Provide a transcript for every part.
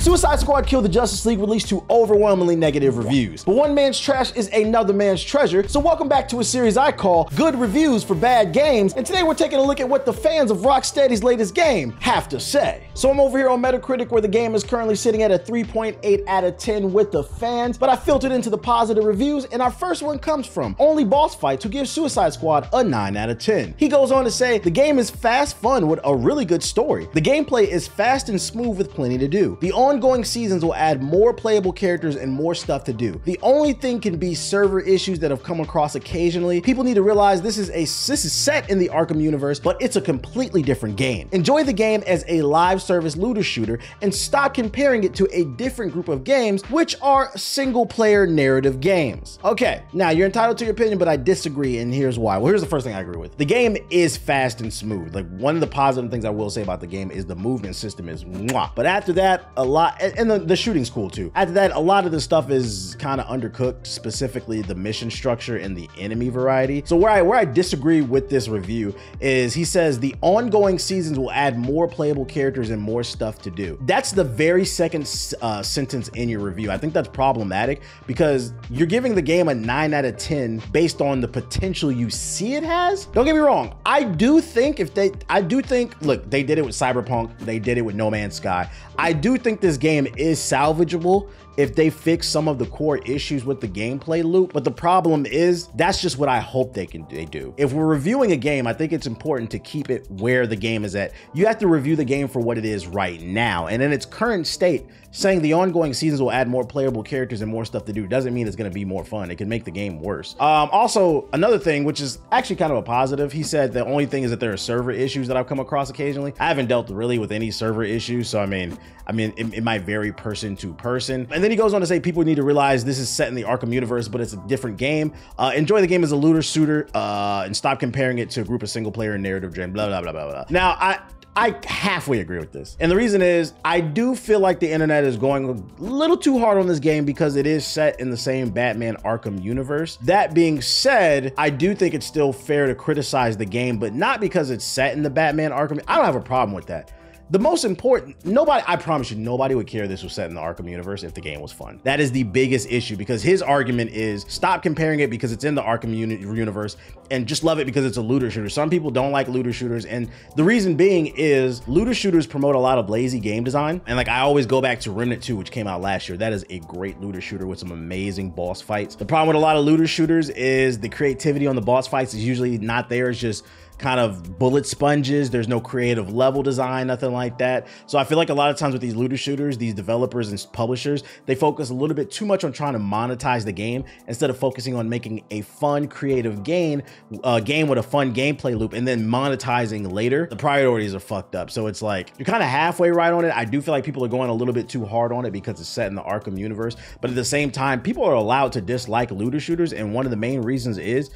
Suicide Squad Kill the Justice League released to overwhelmingly negative reviews. But one man's trash is another man's treasure, so welcome back to a series I call Good Reviews for Bad Games, and today we're taking a look at what the fans of Rocksteady's latest game have to say. So I'm over here on Metacritic where the game is currently sitting at a 3.8 out of 10 with the fans, but I filtered into the positive reviews, and our first one comes from Only Boss Fights, who gives Suicide Squad a 9 out of 10. He goes on to say, the game is fast fun with a really good story. The gameplay is fast and smooth with plenty to do. The ongoing seasons will add more playable characters and more stuff to do. The only thing can be server issues that have come across occasionally. People need to realize this is set in the Arkham universe, but it's a completely different game. Enjoy the game as a live service looter shooter and stop comparing it to a different group of games, which are single player narrative games. Okay, now you're entitled to your opinion, but I disagree, and here's why. Well, here's the first thing I agree with. The game is fast and smooth. Like, one of the positive things I will say about the game is the movement system is mwah. But after that, a lot, and the shooting's cool too. After that, a lot of the stuff is kind of undercooked, specifically the mission structure and the enemy variety. So where I disagree with this review is he says the ongoing seasons will add more playable characters and more stuff to do. That's the very second sentence in your review. I think that's problematic because you're giving the game a 9 out of 10 based on the potential you see it has. Don't get me wrong. I do think look, they did it with Cyberpunk. They did it with No Man's Sky. I do think this game is salvageable if they fix some of the core issues with the gameplay loop, but the problem is that's just what I hope they do. If we're reviewing a game, I think it's important to keep it where the game is at. You have to review the game for what it is right now, and in its current state, saying the ongoing seasons will add more playable characters and more stuff to do doesn't mean it's going to be more fun. It can make the game worse. Also, another thing, which is actually kind of a positive, he said the only thing is that there are server issues that I've come across occasionally. I haven't dealt really with any server issues, so I mean, it might vary person to person. And then he goes on to say people need to realize this is set in the Arkham universe, but it's a different game. Enjoy the game as a looter shooter and stop comparing it to a group of single player narrative gen, blah, blah, blah, blah, blah. Now, I halfway agree with this. And the reason is I do feel like the internet is going a little too hard on this game because it is set in the same Batman Arkham universe. That being said, I do think it's still fair to criticize the game, but not because it's set in the Batman Arkham. I don't have a problem with that. The most important, I promise you, nobody would care this was set in the Arkham universe if the game was fun. That is the biggest issue because his argument is stop comparing it because it's in the Arkham universe and just love it because it's a looter shooter. Some people don't like looter shooters, and the reason being is looter shooters promote a lot of lazy game design. And like I always go back to Remnant 2, which came out last year. That is a great looter shooter with some amazing boss fights. The problem with a lot of looter shooters is the creativity on the boss fights is usually not there. It's just kind of bullet sponges. There's no creative level design, nothing like that. So I feel like a lot of times with these looter shooters, these developers and publishers, they focus a little bit too much on trying to monetize the game instead of focusing on making a fun, creative game with a fun gameplay loop and then monetizing later. The priorities are fucked up. So it's like, you're kind of halfway right on it. I do feel like people are going a little bit too hard on it because it's set in the Arkham universe. But at the same time, people are allowed to dislike looter shooters. And one of the main reasons is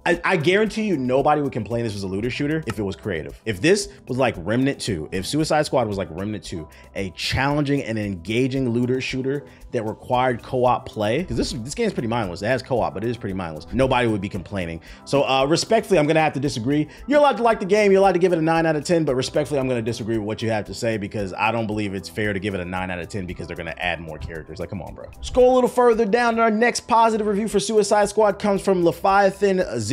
I guarantee you nobody would complain this was a looter shooter if it was creative. If this was like Remnant 2, if Suicide Squad was like Remnant 2, a challenging and engaging looter shooter that required co-op play, because this game is pretty mindless. It has co-op, but it is pretty mindless. Nobody would be complaining. So respectfully, I'm gonna have to disagree. You're allowed to like the game, you're allowed to give it a 9 out of 10, but respectfully, I'm gonna disagree with what you have to say because I don't believe it's fair to give it a 9 out of 10 because they're gonna add more characters. Like, come on, bro. Scroll a little further down, our next positive review for Suicide Squad comes from Leviathan040,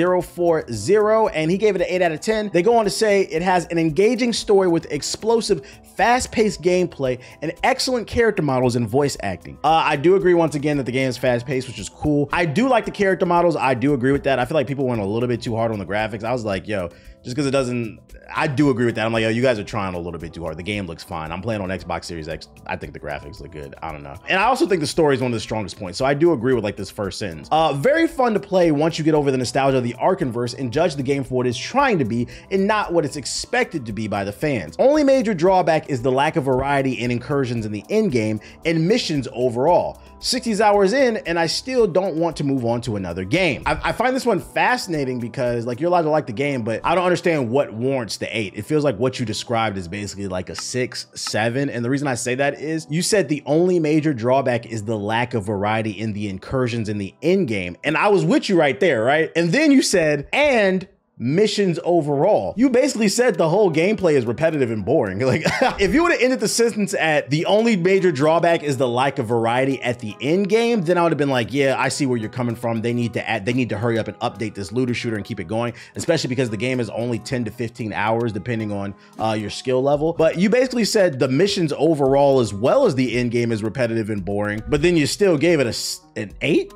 and he gave it an 8 out of 10. They go on to say it has an engaging story with explosive, fast-paced gameplay and excellent character models and voice acting. I do agree once again that the game is fast-paced, which is cool. I do like the character models. I do agree with that. I feel like people went a little bit too hard on the graphics. I was like, yo, just because it doesn't, I do agree with that. I'm like, yo, you guys are trying a little bit too hard. The game looks fine. I'm playing on Xbox Series X. I think the graphics look good. I don't know. And I also think the story is one of the strongest points. So I do agree with like this first sentence. Very fun to play once you get over the nostalgia of the Arkhamverse and judge the game for what it's trying to be and not what it's expected to be by the fans. Only major drawback is the lack of variety and incursions in the end game and missions overall. 60 hours in and I still don't want to move on to another game. I find this one fascinating because like you're allowed to like the game, but I don't understand what warrants the 8. It feels like what you described is basically like a 6, 7. And the reason I say that is you said the only major drawback is the lack of variety in the incursions in the end game. And I was with you right there, right? And then you said, and missions overall. You basically said the whole gameplay is repetitive and boring. Like, if you would have ended the sentence at the only major drawback is the lack of variety at the end game, then I would have been like, yeah, I see where you're coming from. They need to hurry up and update this looter shooter and keep it going, especially because the game is only 10 to 15 hours depending on your skill level. But you basically said the missions overall as well as the end game is repetitive and boring, but then you still gave it an 8?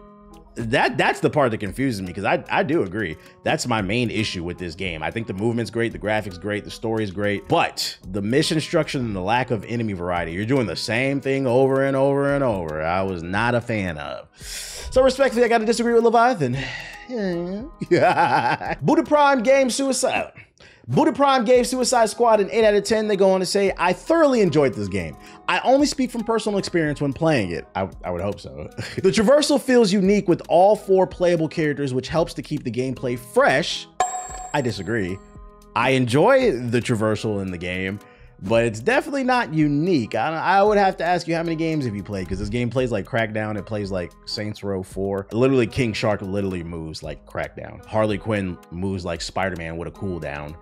That's the part that confuses me, because I do agree. That's my main issue with this game. I think the movement's great, the graphics great, the story's great, but the mission structure and the lack of enemy variety, you're doing the same thing over and over and over. I was not a fan of. So respectfully, I gotta disagree with Leviathan. Yeah. Buddha Prime gave Suicide Squad an 8 out of 10. They go on to say, I thoroughly enjoyed this game. I only speak from personal experience when playing it. I would hope so. The traversal feels unique with all 4 playable characters, which helps to keep the gameplay fresh. I disagree. I enjoy the traversal in the game, but it's definitely not unique. I would have to ask you how many games have you played, because this game plays like Crackdown. It plays like Saints Row 4. Literally, King Shark literally moves like Crackdown. Harley Quinn moves like Spider-Man with a cooldown.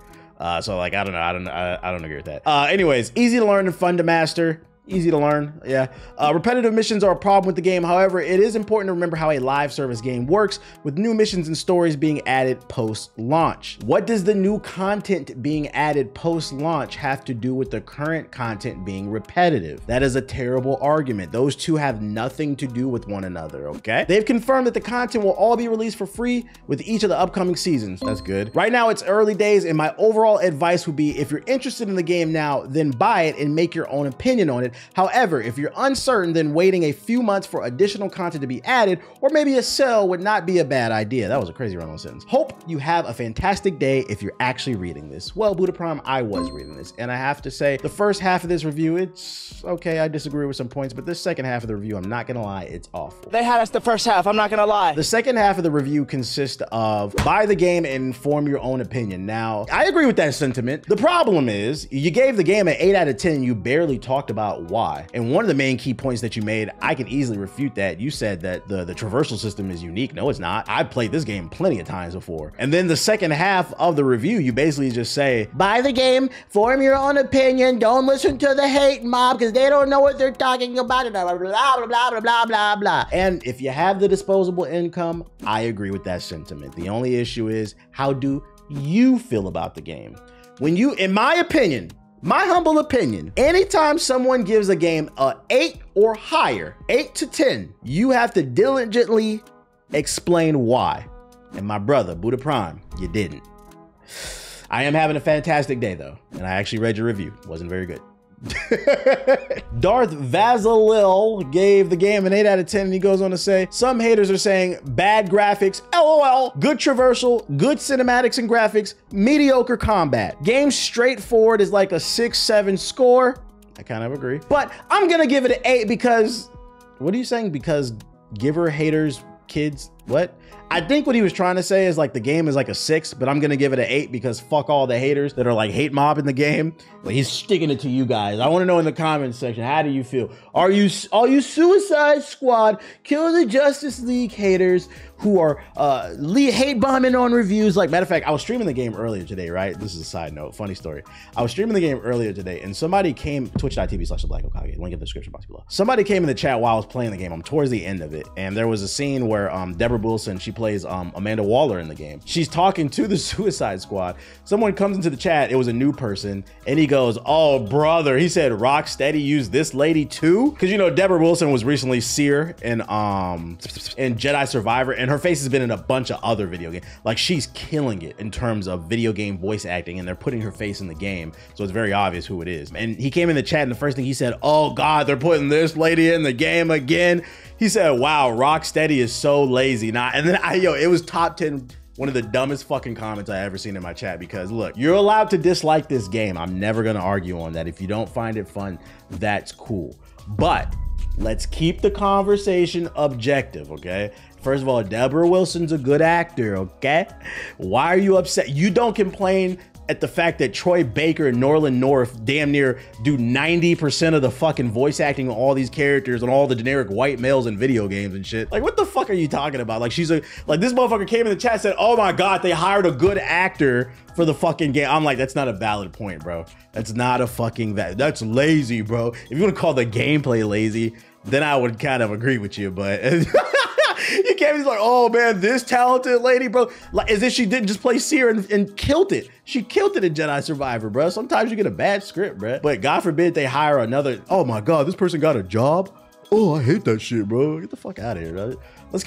So like, I don't agree with that. Anyways, easy to learn and fun to master. Easy to learn, yeah. Repetitive missions are a problem with the game. However, it is important to remember how a live service game works, with new missions and stories being added post-launch. What does the new content being added post-launch have to do with the current content being repetitive? That is a terrible argument. Those two have nothing to do with one another, okay? They've confirmed that the content will all be released for free with each of the upcoming seasons. That's good. Right now, it's early days, and my overall advice would be, if you're interested in the game now, then buy it and make your own opinion on it. However, if you're uncertain, then waiting a few months for additional content to be added, or maybe a sale, would not be a bad idea. That was a crazy run-on sentence. Hope you have a fantastic day if you're actually reading this. Well, Buddha Prime, I was reading this, and I have to say, the first half of this review, it's okay. I disagree with some points, but this second half of the review, I'm not gonna lie, it's awful. They had us the first half, I'm not gonna lie. The second half of the review consists of buy the game and form your own opinion. Now, I agree with that sentiment. The problem is, you gave the game an 8 out of 10, you barely talked about why. And one of the main key points that you made, I can easily refute that. You said that the traversal system is unique. No, it's not. I've played this game plenty of times before. And then the second half of the review, you basically just say, buy the game, form your own opinion, don't listen to the hate mob because they don't know what they're talking about, blah, blah, blah, blah, blah, blah, blah. And if you have the disposable income, I agree with that sentiment. The only issue is, how do you feel about the game? When you, in my opinion, my humble opinion, anytime someone gives a game a 8 or higher, 8 to 10, you have to diligently explain why. And my brother, Buddha Prime, you didn't. I am having a fantastic day though, and I actually read your review. Wasn't very good. Darth Vazalil gave the game an 8 out of 10, and he goes on to say, some haters are saying bad graphics, LOL, good traversal, good cinematics and graphics, mediocre combat. Game straightforward is like a 6-7 score. I kind of agree, but I'm gonna give it an 8 because, what are you saying? Because giver haters, kids, what? I think what he was trying to say is like the game is like a 6, but I'm gonna give it an 8 because fuck all the haters that are like hate mob in the game. Like, he's sticking it to you guys. I want to know in the comments section, how do you feel? Are you Suicide Squad, kill the Justice League haters who are hate bombing on reviews? Like, matter of fact, I was streaming the game earlier today, right? This is a side note, funny story. I was streaming the game earlier today, and somebody came, twitch.tv/Black Hokage, link in the description box below. Somebody came in the chat while I was playing the game. I'm towards the end of it, and there was a scene where Deborah Wilson, she plays Amanda Waller in the game. She's talking to the Suicide Squad. Someone comes into the chat, it was a new person, and he goes, oh brother, he said Rocksteady used this lady too? Because you know, Deborah Wilson was recently Seer in Jedi Survivor, and her face has been in a bunch of other video games. Like, she's killing it in terms of video game voice acting, and they're putting her face in the game, so it's very obvious who it is. And he came in the chat, and the first thing he said, oh God, they're putting this lady in the game again. He said, wow, Rocksteady is so lazy. Nah, and then it was top 10, one of the dumbest fucking comments I ever seen in my chat, because look, you're allowed to dislike this game. I'm never gonna argue on that. If you don't find it fun, that's cool. But let's keep the conversation objective, okay? First of all, Deborah Wilson's a good actor, okay? Why are you upset? You don't complain at the fact that Troy Baker and Norland North damn near do 90% of the fucking voice acting on all these characters and all the generic white males in video games and shit. Like, what the fuck are you talking about? Like, like this motherfucker came in the chat and said, oh my God, they hired a good actor for the fucking game. I'm like, that's not a valid point, bro. That's not a fucking, that's lazy, bro. If you want to call the gameplay lazy, then I would kind of agree with you, but you can't be like, oh man, this talented lady, bro. Like, as if she didn't just play Seer and killed it. She killed it in Jedi Survivor, bro. Sometimes you get a bad script, bro. But God forbid they hire another, oh my God, this person got a job? Oh, I hate that shit, bro. Get the fuck out of here, bro. Let's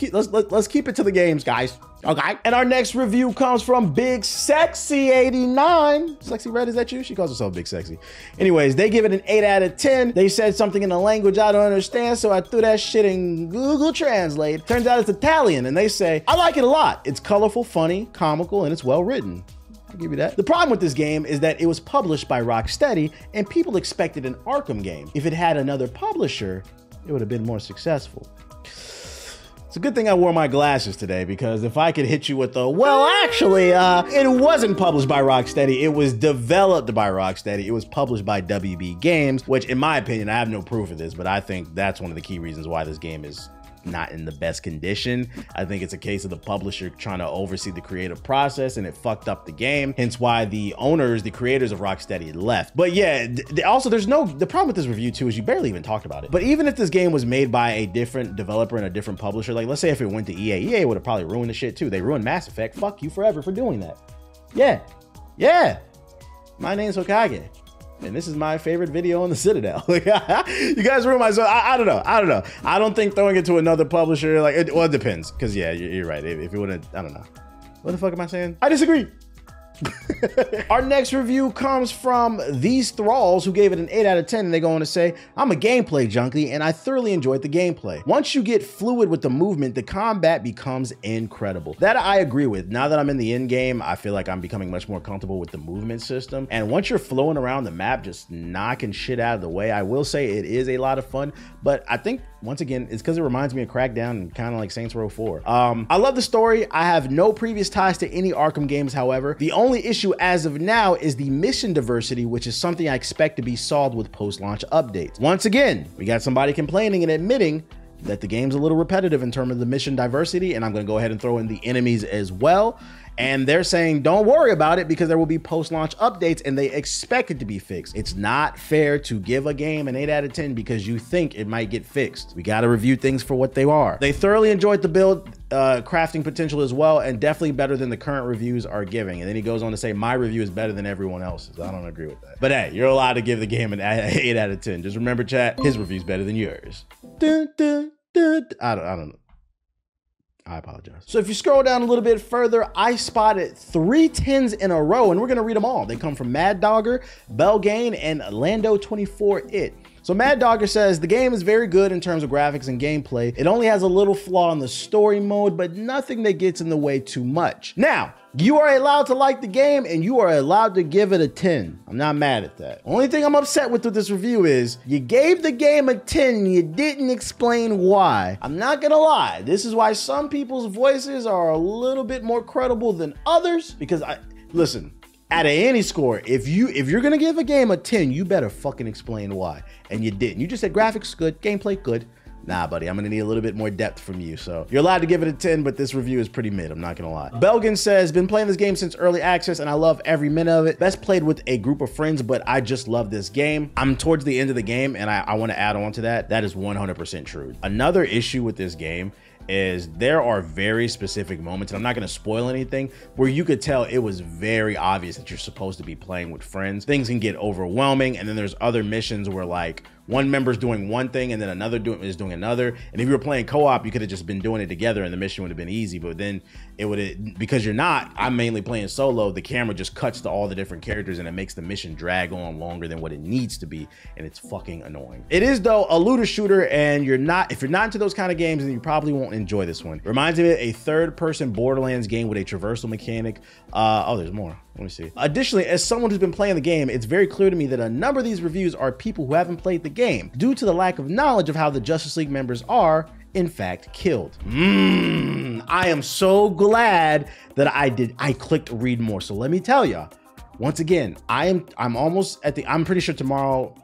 keep it to the games, guys. Okay. And our next review comes from Big Sexy 89. Sexy Red, is that you? She calls herself Big Sexy. Anyways, they give it an 8 out of 10. They said something in a language I don't understand, so I threw that shit in Google Translate. Turns out it's Italian, and they say, I like it a lot. It's colorful, funny, comical, and it's well written. I'll give you that. The problem with this game is that it was published by Rocksteady, and people expected an Arkham game. If it had another publisher, it would have been more successful. It's a good thing I wore my glasses today, because if I could hit you with the, well, actually, it wasn't published by Rocksteady. It was developed by Rocksteady. It was published by WB Games, which in my opinion, I have no proof of this, but I think that's one of the key reasons why this game is not in the best condition. I think it's a case of the publisher trying to oversee the creative process and it fucked up the game. Hence why the owners, the creators of Rocksteady left. But yeah, also the problem with this review too is you barely even talked about it. But even if this game was made by a different developer and a different publisher, like let's say if it went to EA would have probably ruined the shit too. They ruined Mass Effect. Fuck you forever for doing that. Yeah. My name's Hokage. And this is my favorite video on the Citadel. You guys ruin my zone. I don't know. I don't think throwing it to another publisher, like, well, it depends. Because yeah, you're right. If it wouldn't, I don't know. What the fuck am I saying? I disagree. Our next review comes from These Thralls, who gave it an 8 out of 10, and they go on to say, I'm a gameplay junkie and I thoroughly enjoyed the gameplay. Once you get fluid with the movement, the combat becomes incredible. That I agree with. Now that I'm in the end game, I feel like I'm becoming much more comfortable with the movement system. And once you're flowing around the map, just knocking shit out of the way, I will say it is a lot of fun. But I think, once again, it's because it reminds me of Crackdown and kind of like Saints Row 4. I love the story. I have no previous ties to any Arkham games, however. The only issue as of now is the mission diversity, which is something I expect to be solved with post-launch updates. Once again, we got somebody complaining and admitting that the game's a little repetitive in terms of the mission diversity, and I'm gonna go ahead and throw in the enemies as well. And they're saying, don't worry about it because there will be post-launch updates and they expect it to be fixed. It's not fair to give a game an 8 out of 10 because you think it might get fixed. We gotta review things for what they are. They thoroughly enjoyed the build, crafting potential as well, and definitely better than the current reviews are giving. And then he goes on to say, my review is better than everyone else's. I don't agree with that. But hey, you're allowed to give the game an 8 out of 10. Just remember, chat, his review's better than yours. I don't know. I apologize. So if you scroll down a little bit further, I spotted 3 10s in a row, and we're gonna read them all. They come from Mad Dogger, Belgain, and Lando24it. So Mad Dogger says, the game is very good in terms of graphics and gameplay. It only has a little flaw in the story mode, but nothing that gets in the way too much. Now, you are allowed to like the game and you are allowed to give it a 10. I'm not mad at that. Only thing I'm upset with this review is you gave the game a 10 and you didn't explain why. I'm not gonna lie. This is why some people's voices are a little bit more credible than others, because listen, out of any score, if you're gonna give a game a 10, you better fucking explain why. And you didn't. You just said graphics good, gameplay good. Nah, buddy, I'm gonna need a little bit more depth from you. So you're allowed to give it a 10, but this review is pretty mid, I'm not gonna lie. Belgin says, been playing this game since early access and I love every minute of it. Best played with a group of friends, but I just love this game. I'm towards the end of the game and I wanna add on to that. That is 100% true. Another issue with this game is there are very specific moments, and I'm not going to spoil anything, where you could tell it was very obvious that you're supposed to be playing with friends. Things can get overwhelming, and then there's other missions where like one member's doing one thing and then another is doing another. And if you were playing co-op, you could have just been doing it together and the mission would have been easy. But then it would, because you're not, I'm mainly playing solo, the camera just cuts to all the different characters and it makes the mission drag on longer than what it needs to be. And it's fucking annoying. It is though a looter shooter, and if you're not into those kind of games, then you probably won't enjoy this one. Reminds me of a third-person Borderlands game with a traversal mechanic. Oh, there's more. Let me see. Additionally, as someone who's been playing the game, it's very clear to me that a number of these reviews are people who haven't played the game due to the lack of knowledge of how the Justice League members are, in fact, killed. I am so glad that I clicked read more. So let me tell y'all, Once again, I'm almost at the, I'm pretty sure tomorrow,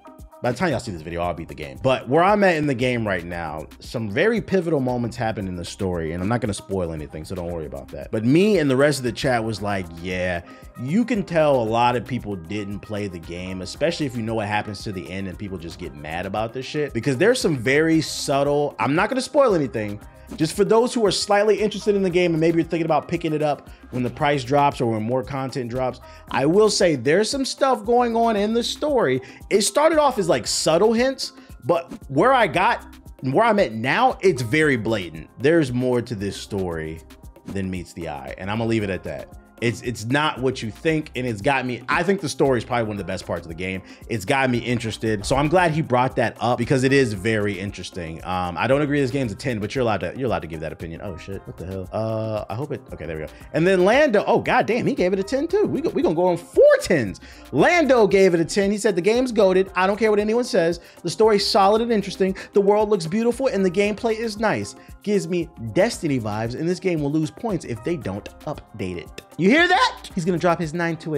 by the time y'all see this video, I'll beat the game. But where I'm at in the game right now, some very pivotal moments happen in the story, and I'm not gonna spoil anything, so don't worry about that. But me and the rest of the chat was like, yeah, you can tell a lot of people didn't play the game, especially if you know what happens to the end and people just get mad about this shit. Because there's some very subtle, I'm not gonna spoil anything, just for those who are slightly interested in the game and maybe you're thinking about picking it up when the price drops or when more content drops, I will say there's some stuff going on in the story. It started off as like subtle hints, but where I'm at now, it's very blatant. There's more to this story than meets the eye, and I'm gonna leave it at that. It's not what you think, and it's got me, I think the story is probably one of the best parts of the game. It's got me interested. So I'm glad he brought that up because it is very interesting. I don't agree this game's a 10, but you're allowed to give that opinion. Oh shit, what the hell? I hope it, okay, there we go. And then Lando, oh god damn, he gave it a 10 too. We gonna go on 4 10s. Lando gave it a 10. He said the game's goated. I don't care what anyone says. The story's solid and interesting. The world looks beautiful and the gameplay is nice. Gives me Destiny vibes, and this game will lose points if they don't update it. You hear that? He's gonna drop his 10 to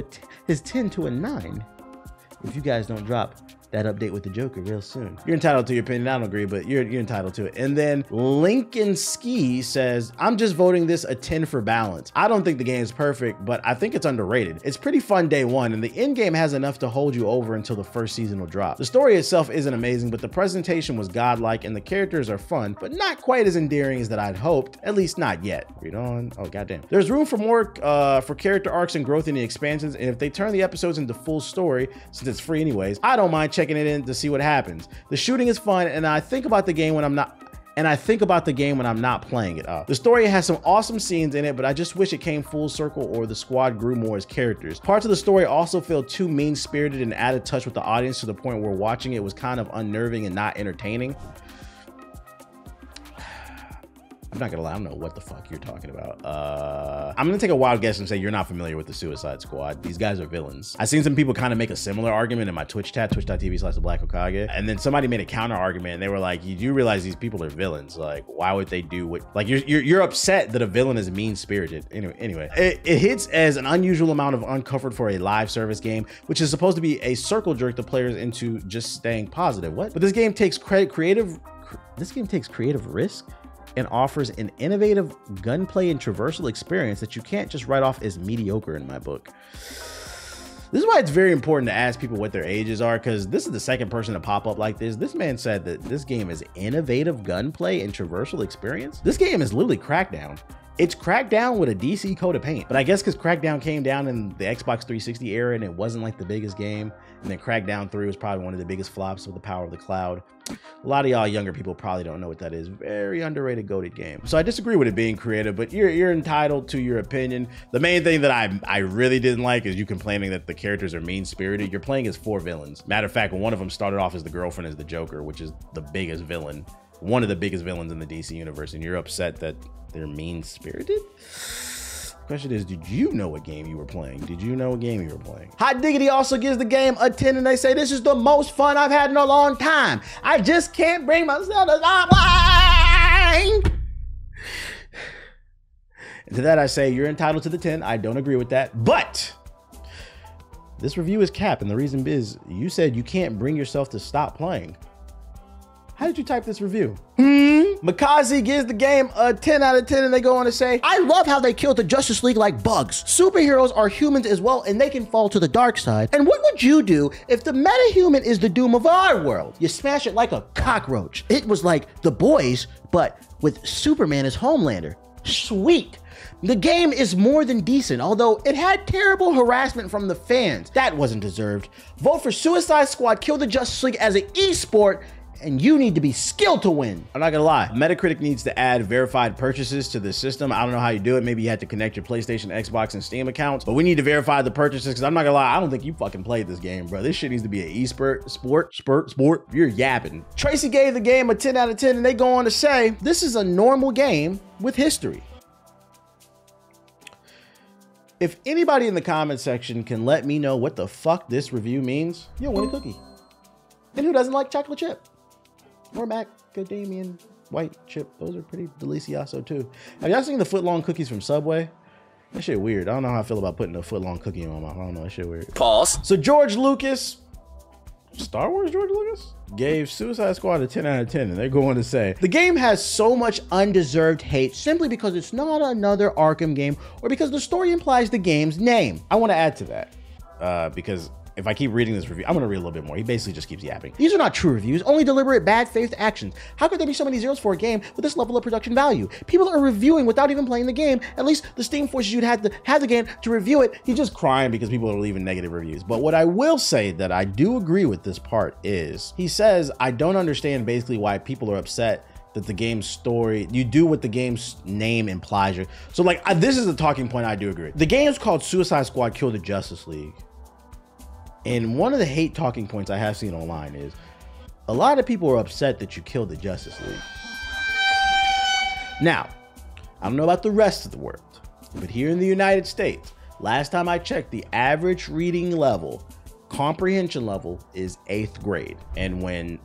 a 9 if you guys don't drop that update with the Joker real soon. You're entitled to your opinion. I don't agree, but you're entitled to it. And then Lincoln Ski says, I'm just voting this a 10 for balance. I don't think the game is perfect, but I think it's underrated. It's pretty fun day one, and the end game has enough to hold you over until the first season will drop. The story itself isn't amazing, but the presentation was godlike, and the characters are fun, but not quite as endearing as that I'd hoped, at least not yet. Read on. Oh, goddamn. There's room for more for character arcs and growth in the expansions, and if they turn the episodes into full story, since it's free anyways, I don't mind checking it in to see what happens. The shooting is fun, and I think about the game when I'm not playing it. The story has some awesome scenes in it, but I just wish it came full circle or the squad grew more as characters. Parts of the story also feel too mean-spirited and out of touch with the audience to the point where watching it was kind of unnerving and not entertaining. I'm not gonna lie, I don't know what the fuck you're talking about. I'm gonna take a wild guess and say you're not familiar with the Suicide Squad. These guys are villains. I've seen some people kind of make a similar argument in my Twitch chat, twitch.tv/Black Hokage. And then somebody made a counter argument and they were like, you do realize these people are villains. Like, why would they do what, like you're upset that a villain is mean-spirited. Anyway, it hits as an unusual amount of uncovered for a live service game, which is supposed to be a circle jerk the players into just staying positive. What? But this game takes creative risk and offers an innovative gunplay and traversal experience that you can't just write off as mediocre in my book. This is why it's very important to ask people what their ages are, because this is the second person to pop up like this. This man said that this game is innovative gunplay and traversal experience. This game is literally Crackdown. It's Crackdown with a DC coat of paint. But I guess because Crackdown came down in the Xbox 360 era and it wasn't like the biggest game, and then Crackdown 3 was probably one of the biggest flops with the power of the cloud. A lot of y'all younger people probably don't know what that is. Very underrated goated game. So I disagree with it being creative, but you're entitled to your opinion. The main thing that I really didn't like is you complaining that the characters are mean-spirited. You're playing as 4 villains. Matter of fact, one of them started off as the girlfriend as the Joker, which is the biggest villain, one of the biggest villains in the DC universe, and you're upset that they're mean-spirited? Question is, did you know what game you were playing? Did you know what game you were playing? Hot Diggity also gives the game a 10, and they say, this is the most fun I've had in a long time. I just can't bring myself to stop playing. And to that I say, you're entitled to the 10. I don't agree with that, but this review is capped, and the reason is you said you can't bring yourself to stop playing. How did you type this review? Makazi gives the game a 10 out of 10, and they go on to say, I love how they killed the Justice League like bugs. Superheroes are humans as well, and they can fall to the dark side. And what would you do if the metahuman is the doom of our world? You smash it like a cockroach. It was like The Boys, but with Superman as Homelander. Sweet. The game is more than decent, although it had terrible harassment from the fans. That wasn't deserved. Vote for Suicide Squad Kill the Justice League as an esport, and you need to be skilled to win. I'm not gonna lie, Metacritic needs to add verified purchases to the system. I don't know how you do it. Maybe you had to connect your PlayStation, Xbox, and Steam accounts, but we need to verify the purchases, because I'm not gonna lie, I don't think you fucking played this game, bro. This shit needs to be an sport. You're yapping. Tracy gave the game a 10 out of 10, and they go on to say, this is a normal game with history. If anybody in the comment section can let me know what the fuck this review means, you'll win a cookie. And who doesn't like chocolate chip? Or macadamia white chip. Those are pretty delicioso too. Have y'all seen the foot-long cookies from Subway? That shit weird. I don't know how I feel about putting a foot-long cookie in my mouth. I don't know, that shit weird. Pause. So George Lucas, Star Wars George Lucas, gave Suicide Squad a 10 out of 10, and they're going to say, the game has so much undeserved hate simply because it's not another Arkham game or because the story implies the game's name. I want to add to that because if I keep reading this review, I'm gonna read a little bit more. He basically just keeps yapping. These are not true reviews, only deliberate bad faith actions. How could there be so many zeros for a game with this level of production value? People are reviewing without even playing the game. At least the Steam forces you to have the game to review it. He's just crying because people are leaving negative reviews. But what I will say that I do agree with this part is, he says, I don't understand basically why people are upset that the game's story, you do what the game's name implies. So like, this is a talking point I do agree. The game's called Suicide Squad Kill the Justice League. And one of the hate talking points I have seen online is a lot of people are upset that you killed the Justice League. Now, I don't know about the rest of the world, but here in the United States, last time I checked, the average reading level, comprehension level is 8th grade. And when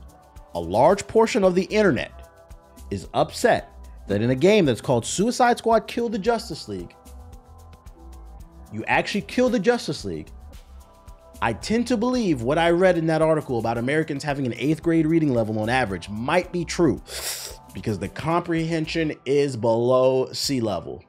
a large portion of the internet is upset that in a game that's called Suicide Squad Kill the Justice League, you actually kill the Justice League, I tend to believe what I read in that article about Americans having an 8th grade reading level on average might be true, because the comprehension is below sea level.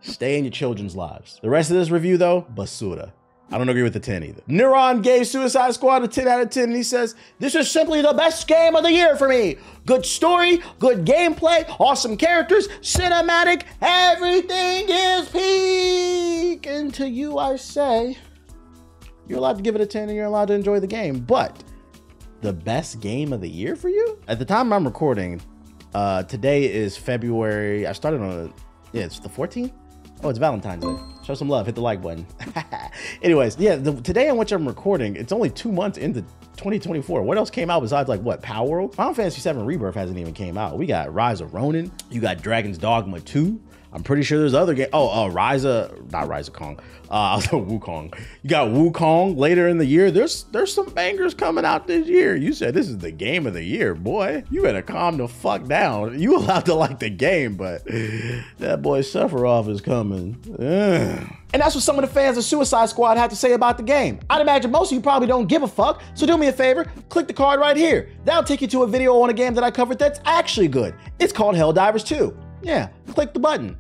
Stay in your children's lives. The rest of this review though, basura. I don't agree with the 10 either. Neuron gave Suicide Squad a 10 out of 10, and he says, this is simply the best game of the year for me. Good story, good gameplay, awesome characters, cinematic, everything is peak. And to you I say, you're allowed to give it a 10 and you're allowed to enjoy the game, but the best game of the year for you? At the time I'm recording, today is February, I started on, it's the 14th? Oh, it's Valentine's Day. Show some love, hit the like button. Anyways, yeah, today on which I'm recording, it's only 2 months into 2024. What else came out besides like what, Power World? Final Fantasy VII Rebirth hasn't even came out. We got Rise of Ronin, you got Dragon's Dogma 2. I'm pretty sure there's other game. Not Rise of Kong. Wukong. You got Wukong later in the year. There's some bangers coming out this year. You said this is the game of the year, boy. You better calm the fuck down. You allowed to like the game, but that boy Sephiroth is coming. Ugh. And that's what some of the fans of Suicide Squad had to say about the game. I'd imagine most of you probably don't give a fuck, so do me a favor, click the card right here. That'll take you to a video on a game that I covered that's actually good. It's called Helldivers 2. Yeah, click the button.